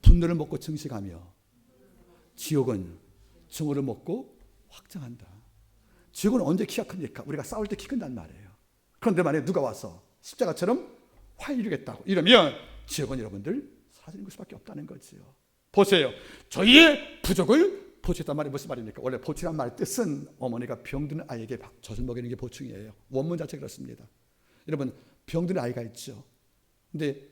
분노를 먹고 증식하며 지옥은 정오를 먹고 확장한다. 지옥은 언제 키가 큽니까? 우리가 싸울 때 키 큰단 말이에요. 그런데 만약에 누가 와서 십자가처럼 화 이루겠다고 이러면 지옥은 여러분들 사라지는 것밖에 없다는 거지요. 보세요. 저희의 부족을 보충했단 말이 무슨 말입니까? 원래 보충이란 말의 뜻은 어머니가 병드는 아이에게 젖을 먹이는 게 보충이에요. 원문 자체 그렇습니다. 여러분 병드는 아이가 있죠. 근데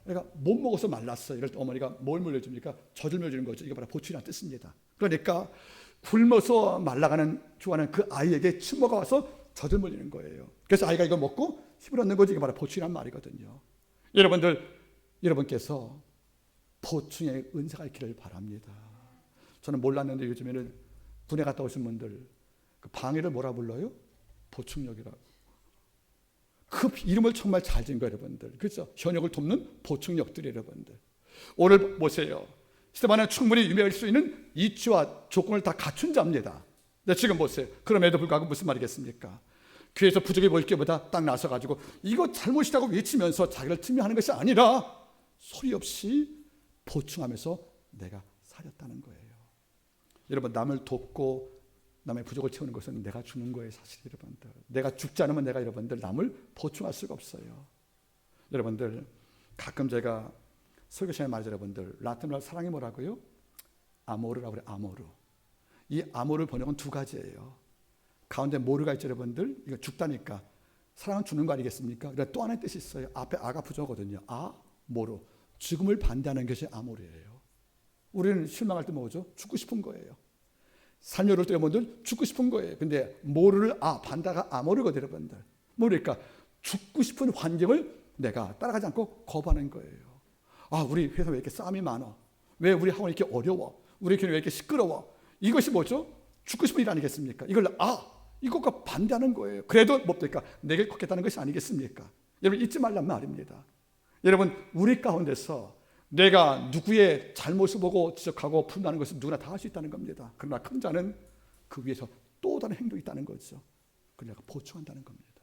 애가 못 먹어서 말랐어요. 이럴 때 어머니가 뭘 물려줍니까? 젖을 물려주는 거죠. 이게 바로 보충이라는 뜻입니다. 그러니까 굶어서 말라가는 좋아하는 그 아이에게 친모가 와서 젖을 물리는 거예요. 그래서 아이가 이걸 먹고 힘을 얻는 거지. 이게 바로 보충이란 말이거든요. 여러분께서 보충의 은사가 있기를 바랍니다. 저는 몰랐는데 요즘에는 군에 갔다 오신 분들 그 방해를 뭐라 불러요? 보충력이라고. 그 이름을 정말 잘 지은 거예요 여러분들. 그렇죠? 현역을 돕는 보충력들이 여러분들. 오늘 보세요. 스테반은 충분히 유명할 수 있는 이치와 조건을 다 갖춘 자입니다. 근데 지금 보세요. 그럼에도 불구하고 무슨 말이겠습니까? 교회에서 부족해 보일 게보다 딱 나서가지고 이거 잘못이라고 외치면서 자기를 증명하는 것이 아니라 소리 없이 보충하면서 내가 살렸다는 거예요. 여러분 남을 돕고 남의 부족을 채우는 것은 내가 주는 거예요 사실 여러분들. 내가 죽지 않으면 내가 여러분들 남을 보충할 수가 없어요. 여러분들 가끔 제가 설교 시간에 말하죠 여러분들. 라틴어로 사랑이 뭐라고요? 아모르라고 그래요. 아모르. 이 아모르 번역은 두 가지예요. 가운데 모르가 있죠 여러분들. 이거 죽다니까 사랑은 주는 거 아니겠습니까? 그러니까 또 하나의 뜻이 있어요. 앞에 아가 부정거든요. 아, 모르. 죽음을 반대하는 것이 아모르예요. 우리는 실망할 때 뭐죠? 죽고 싶은 거예요. 삶이 어려울 때 여러분들 죽고 싶은 거예요. 근데 모르를 반다가 아모르거든요 여러분들. 모르니까 죽고 싶은 환경을 내가 따라가지 않고 거부하는 거예요. 우리 회사 왜 이렇게 싸움이 많아? 왜 우리 학원이 이렇게 어려워? 우리 교회 왜 이렇게 시끄러워? 이것이 뭐죠? 죽고 싶은 일 아니겠습니까? 이걸 이것과 반대하는 거예요. 그래도 뭡니까? 내게 걷겠다는 것이 아니겠습니까? 여러분 잊지 말란 말입니다. 여러분 우리 가운데서 내가 누구의 잘못을 보고 지적하고 분노하는 것은 누구나 다 할 수 있다는 겁니다. 그러나 큰 자는 그 위에서 또 다른 행동이 있다는 거죠. 그걸 내가 보충한다는 겁니다.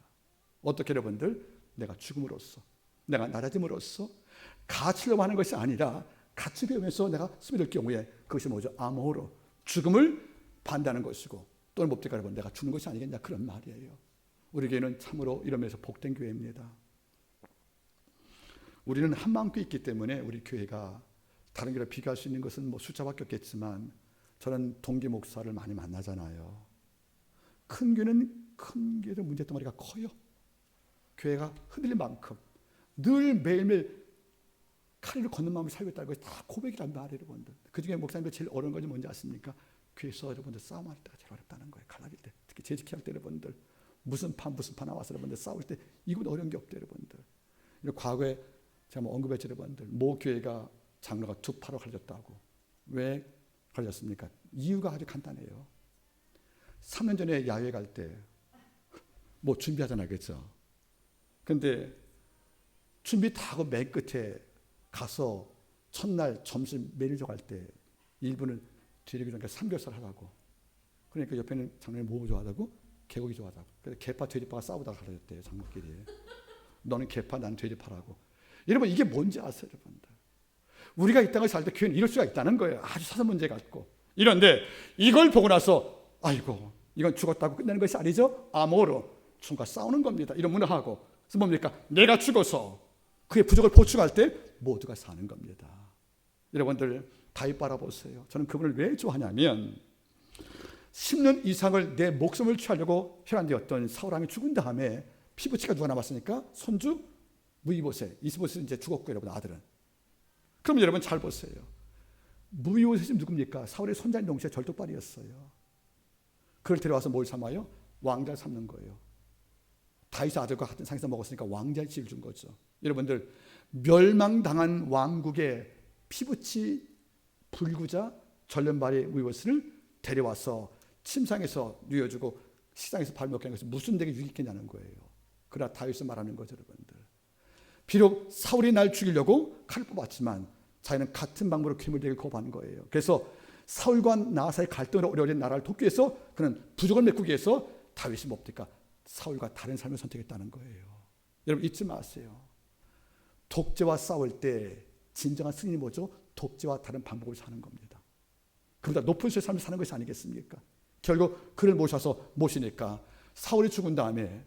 어떻게 여러분들? 내가 죽음으로써 내가 낮아짐으로써 가치를 하는 것이 아니라 가치 배우면서 내가 스며들 경우에 그것이 뭐죠? 아모로 죽음을 반대하는 것이고 또는 뭡니까 여러분? 내가 죽는 것이 아니겠냐 그런 말이에요. 우리 교회는 참으로 이러면서 복된 교회입니다. 우리는 한마음교회 있기 때문에 우리 교회가 다른 교회와 비교할 수 있는 것은 뭐 숫자밖에 없겠지만 저는 동기 목사를 많이 만나잖아요. 큰 교회는 큰 교회도 문제덩어리가 커요. 교회가 흔들릴 만큼 늘 매일매일 칼을 걷는 마음을 살고 있다는 것이 다 고백이란 말이에요 여러분들. 그중에 목사님들 제일 어려운 것이 뭔지 아십니까? 교회에서 여러분들 싸움할 때가 제일 어렵다는 거예요. 갈라질 때, 특히 재직할 때 여러분들 무슨 파 나와서 여러분들 싸울 때 이건 어려운 게 없대요 여러분들. 과거에 제가 언급했죠 여러분들. 모 교회가 장로가 두 파로 갈렸다고. 왜 갈렸습니까? 이유가 아주 간단해요. 3년 전에 야외 갈 때 뭐 준비하잖아요, 그렇죠? 근데 준비 다 하고 맨 끝에 가서 첫날 점심 메뉴 갈 때 일부는 뒤리기 전에 삼겹살 하라고 그러니까 옆에 있는 장로님 뭐 좋아하다고? 개고기 좋아하다고. 그래서 개파 돼지파가 싸우다가 갈라졌대요, 장로끼리. 너는 개파, 나는 돼지파라고. 여러분, 이게 뭔지 아세요, 여러분들? 우리가 이 땅을 살 때 교회는 이럴 수가 있다는 거예요. 아주 사소한 문제 같고. 이런데 이걸 보고 나서 아이고, 이건 죽었다고 끝내는 것이 아니죠. 아모로 죽음과 싸우는 겁니다. 이런 문화하고. 그래서 뭡니까? 내가 죽어서 그의 부족을 보충할 때 모두가 사는 겁니다. 여러분들 다윗 바라보세요. 저는 그분을 왜 좋아하냐면 10년 이상을 내 목숨을 취하려고 혈안되었던 사울왕이 죽은 다음에 피부치가 누가 남았으니까 손주 무이보셋. 이스보셋은 이제 죽었고, 여러분 아들은. 그럼 여러분 잘 보세요. 무이보셋이 누굽니까? 사울의 손자인 동시에 절도빨이었어요. 그걸 데려와서 뭘 삼아요? 왕자를 삼는 거예요. 다윗의 아들과 같은 상에서 먹었으니까 왕자의 지위를 준 거죠. 여러분들, 멸망당한 왕국의 피부치 불구자 전련발의 무이보셋을 데려와서 침상에서 누워주고 식상에서 밥 먹게 하는 것이 무슨 되게 유익했냐는 거예요. 그러나 다윗은 말하는 거죠, 여러분들. 비록 사울이 날 죽이려고 칼을 뽑았지만 자기는 같은 방법으로 괴물되게 거부한 거예요. 그래서 사울과 나사의 갈등으로 어려워진 나라를 돕기 위해서 그는 부족을 메꾸기 위해서 다윗이 뭡니까? 사울과 다른 삶을 선택했다는 거예요. 여러분 잊지 마세요. 독재와 싸울 때 진정한 승리는 뭐죠? 독재와 다른 방법을 사는 겁니다. 그보다 높은 수의 삶을 사는 것이 아니겠습니까? 결국 그를 모시니까 사울이 죽은 다음에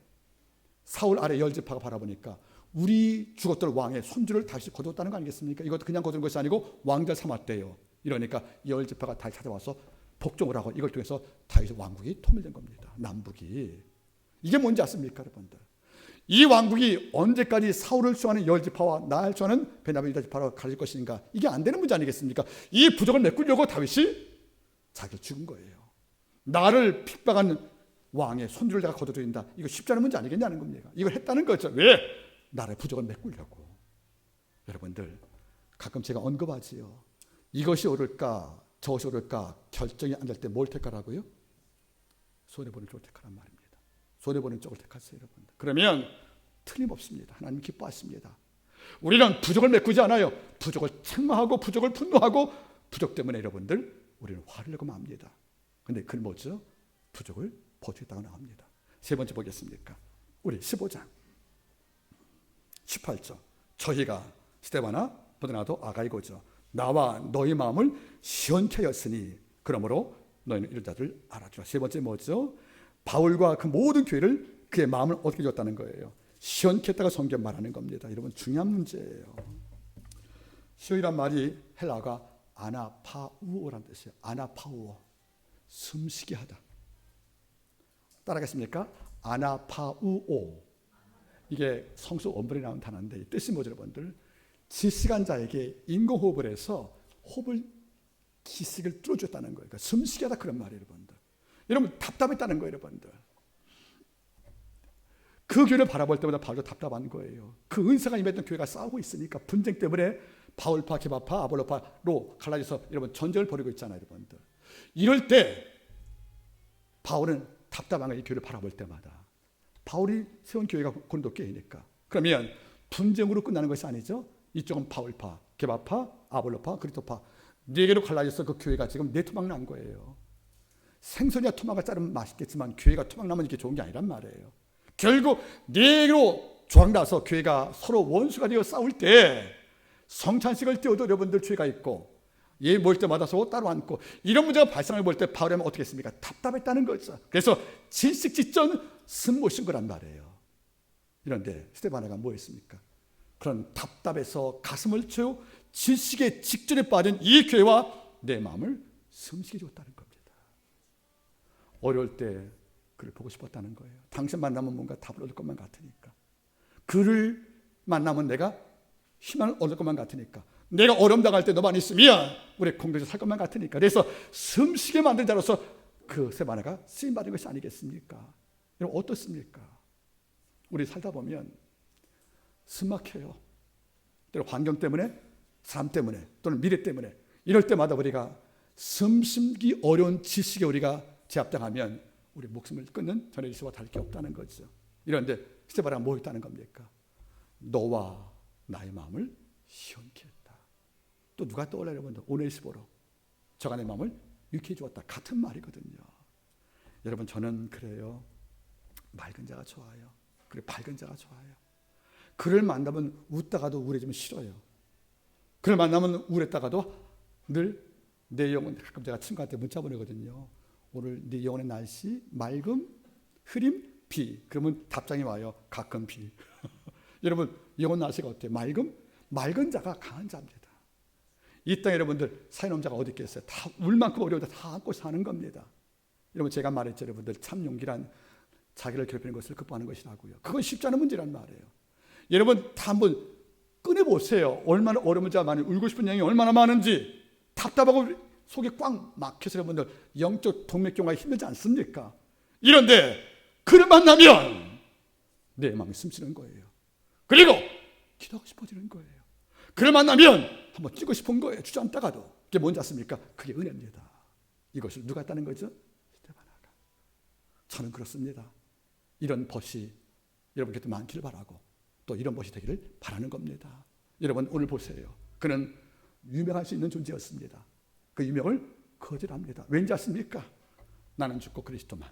사울 아래 열지파가 바라보니까 우리 죽었던 왕의 손주를 다시 거두었다는 거 아니겠습니까? 이것도 그냥 거둔 것이 아니고 왕자를 삼았대요. 이러니까 열지파가 다시 찾아와서 복종을 하고 이걸 통해서 다윗의 왕국이 통일된 겁니다. 남북이. 이게 뭔지 아십니까, 여러분들? 이 왕국이 언제까지 사울을 추앙하는 열지파와 나를 추앙하는 베냐민 유다지파로 가질 것인가? 이게 안 되는 문제 아니겠습니까? 이 부족을 메꾸려고 다윗이 자기를 죽은 거예요. 나를 핍박한 왕의 손주를 내가 거둬들인다. 이거 쉽지 않은 문제 아니겠냐는 겁니다. 이걸 했다는 거죠. 왜? 나의 부족을 메꾸려고. 여러분들, 가끔 제가 언급하지요. 이것이 옳을까 저것이 옳을까 결정이 안 될 때 뭘 택하라고요? 손해보는 쪽을 택하란 말입니다. 손해보는 쪽을 택하세요, 여러분들. 그러면 틀림없습니다. 하나님 기뻐하십니다. 우리는 부족을 메꾸지 않아요. 부족을 책망하고 부족을 분노하고 부족 때문에 여러분들 우리는 화를 내고 맙니다. 그런데 그건 뭐죠? 부족을 보충했다고 나옵니다. 세 번째 보겠습니까? 우리 15장 18절. 저희가 스데바나 버드나도 아가이고죠. 나와 너희 마음을 시원케 하였으니 그러므로 너희는 이런 자들 알아주라. 세 번째 뭐죠? 바울과 그 모든 교회를 그의 마음을 어떻게 줬다는 거예요? 시원케 했다가 성경 말하는 겁니다. 여러분 중요한 문제예요. 시원이란 말이 헬라가 아나파우오라는 뜻이에요. 아나파우오. 숨쉬게 하다. 따라하겠습니까? 아나파우오. 이게 성수 원본에 나온 단어인데 이 뜻이 뭐죠, 여러분들? 질식한 자에게 인공호흡을 해서 호흡을 기식을 뚫어줬다는 거예요. 그러니까 숨쉬게 하다 그런 말이에요, 여러분들. 여러분 답답했다는 거예요, 여러분들. 그 교회를 바라볼 때마다 바울도 답답한 거예요. 그 은사가 임했던 교회가 싸우고 있으니까 분쟁 때문에 바울파, 게바파, 아볼로파로 갈라져서 여러분 전쟁을 벌이고 있잖아요, 여러분들. 이럴 때 바울은 답답한 거예요, 이 교회를 바라볼 때마다. 바울이 세운 교회가 고린도 교회니까. 그러면 분쟁으로 끝나는 것이 아니죠. 이쪽은 바울파, 게바파, 아볼로파, 그리스도파 네 개로 갈라져서 그 교회가 지금 네 토막 난 거예요. 생선이야 토막을 자르면 맛있겠지만 교회가 토막 나면 이게 좋은 게 아니란 말이에요. 결국 네 개로 조각나서 교회가 서로 원수가 되어 싸울 때 성찬식을 띄워도 여러분들 죄가 있고 예의 모일 때마다 서로 따로 앉고 이런 문제가 발생을 볼 때 바울이 하면 어떻게 했습니까? 답답했다는 거죠. 그래서 질식직전 숨모신 거란 말이에요. 이런데 스데바나가 뭐 했습니까? 그런 답답해서 가슴을 채우 질식의 직전에 빠진 이 교회와 내 마음을 숨쉬게 줬다는 겁니다. 어려울 때 그를 보고 싶었다는 거예요. 당신 만나면 뭔가 답을 얻을 것만 같으니까. 그를 만나면 내가 희망을 얻을 것만 같으니까. 내가 어려움 당할 때 너만 있으면 우리 공동체 살 것만 같으니까. 그래서 숨쉬게 만든 자로서 그 스데바나가 쓰임받은 것이 아니겠습니까? 여러분 어떻습니까? 우리 살다 보면 숨막혀요. 때로 환경 때문에, 사람 때문에, 또는 미래 때문에 이럴 때마다 우리가 숨쉬기 어려운 지식에 우리가 제압당하면 우리 목숨을 끊는 전의 일수와 다를 게 없다는 거죠. 이런데 스데바나가 뭐 했다는 겁니까? 너와 나의 마음을 시원케 했다. 또 누가 떠올라요, 여러분들? 오네시보로 저가 내 마음을 유쾌해 주었다. 같은 말이거든요. 여러분 저는 그래요. 맑은 자가 좋아요. 그리고 밝은 자가 좋아요. 그를 만나면 웃다가도 우울해지면 싫어요. 그를 만나면 우울했다가도 늘 내 영혼, 가끔 제가 친구한테 문자 보내거든요. 오늘 네 영혼의 날씨 맑음, 흐림, 비. 그러면 답장이 와요. 가끔 비. 여러분 영혼 날씨가 어때요? 맑은 자가 강한 자입니다. 이 땅에 여러분들 사인 자가 어디 있겠어요? 다 울만큼 어려운데 다 안고 사는 겁니다. 여러분 제가 말했죠. 여러분들 참 용기란 자기를 괴롭히는 것을 극복하는 것이라고요. 그건 쉽지 않은 문제란 말이에요. 여러분 다 한번 꺼내보세요. 얼마나 어려운지 많이 울고 싶은 양이 얼마나 많은지. 답답하고 속이 꽉 막혀서 여러분들 영적 동맥경화가 힘들지 않습니까? 이런데 그를 만나면 내 마음이 숨쉬는 거예요. 그리고 기도하고 싶어지는 거예요. 그를 만나면 한번 뛰고 싶은 거예요. 주저앉다가도. 그게 뭔지 아십니까? 그게 은혜입니다. 이것을 누가 했다는 거죠? 스데바나가. 저는 그렇습니다. 이런 벗이 여러분께도 많기를 바라고 또 이런 벗이 되기를 바라는 겁니다. 여러분 오늘 보세요. 그는 유명할 수 있는 존재였습니다. 그 유명을 거절합니다. 왠지 아십니까? 나는 죽고 그리스도만.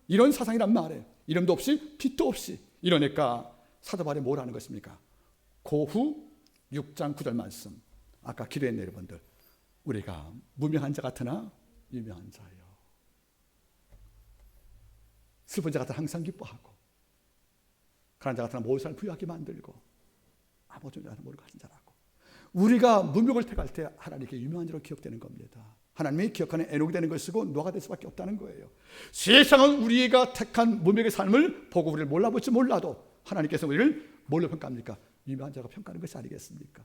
이런 사상이란 말이에요. 이름도 없이 빛도 없이. 이러니까 사도 바울이 뭘 하는 것입니까? 고후 6장 9절 말씀. 아까 기도했네 여러분들. 우리가 무명한 자 같으나 유명한 자예요. 슬픈 자 같으나 항상 기뻐하고 가난한 자 같으나 모든 사람을 부유하게 만들고 아무 존재 같은 모르고 가진 자라고. 우리가 무명을 택할 때 하나님께 유명한 자로 기억되는 겁니다. 하나님이 기억하는 에녹이 되는 것이고 노아가 될 수밖에 없다는 거예요. 세상은 우리가 택한 무명의 삶을 보고 우리를 몰라볼지 몰라도 하나님께서 우리를 뭘로 평가합니까? 유명한 자가 평가하는 것이 아니겠습니까?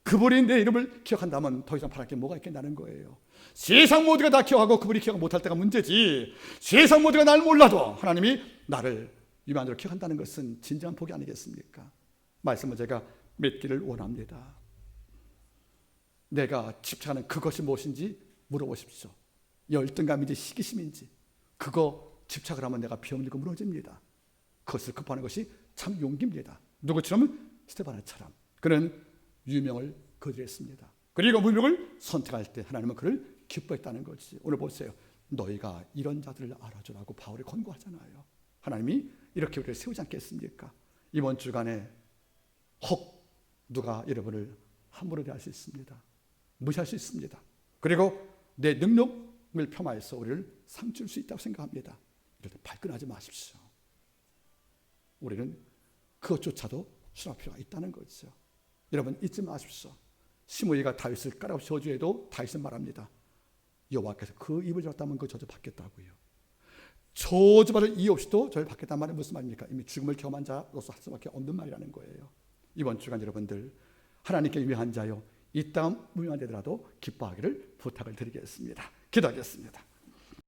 그분이 내 이름을 기억한다면 더 이상 바랄 게 뭐가 있겠다는 거예요. 세상 모두가 다 기억하고 그분이 기억 못할 때가 문제지. 세상 모두가 날 몰라도 하나님이 나를 유명한 자로 기억한다는 것은 진정한 복이 아니겠습니까? 말씀을 제가 맺기를 원합니다. 내가 집착하는 그것이 무엇인지 물어보십시오. 열등감인지 시기심인지 그거 집착을 하면 내가 병들고 무너집니다. 그것을 극복하는 것이 참 용기입니다. 누구처럼? 스데바나처럼. 그는 유명을 거절했습니다. 그리고 무명을 선택할 때 하나님은 그를 기뻐했다는 것이지. 오늘 보세요. 너희가 이런 자들을 알아주라고 바울이 권고하잖아요. 하나님이 이렇게 우리를 세우지 않겠습니까? 이번 주간에 혹 누가 여러분을 함부로 대할 수 있습니다. 무시할 수 있습니다. 그리고 내 능력을 폄하해서 우리를 상줄 수 있다고 생각합니다. 이럴 때 발끈하지 마십시오. 우리는 그것조차도 수납 필요가 있다는 거죠. 여러분 잊지 마십시오. 시므이가 다윗을 까라고 저주해도 다윗은 말합니다. 여호와께서 그 입을 열었다면 그 저주 받겠다고요. 저주받을 이유 없이도 저를 받겠다는 말은 무슨 말입니까? 이미 죽음을 경험한 자로서 할 수밖에 없는 말이라는 거예요. 이번 주간 여러분들 하나님께 유명한 자요 이 땅 무명한 자들라도 기뻐하기를 부탁을 드리겠습니다. 기도하겠습니다.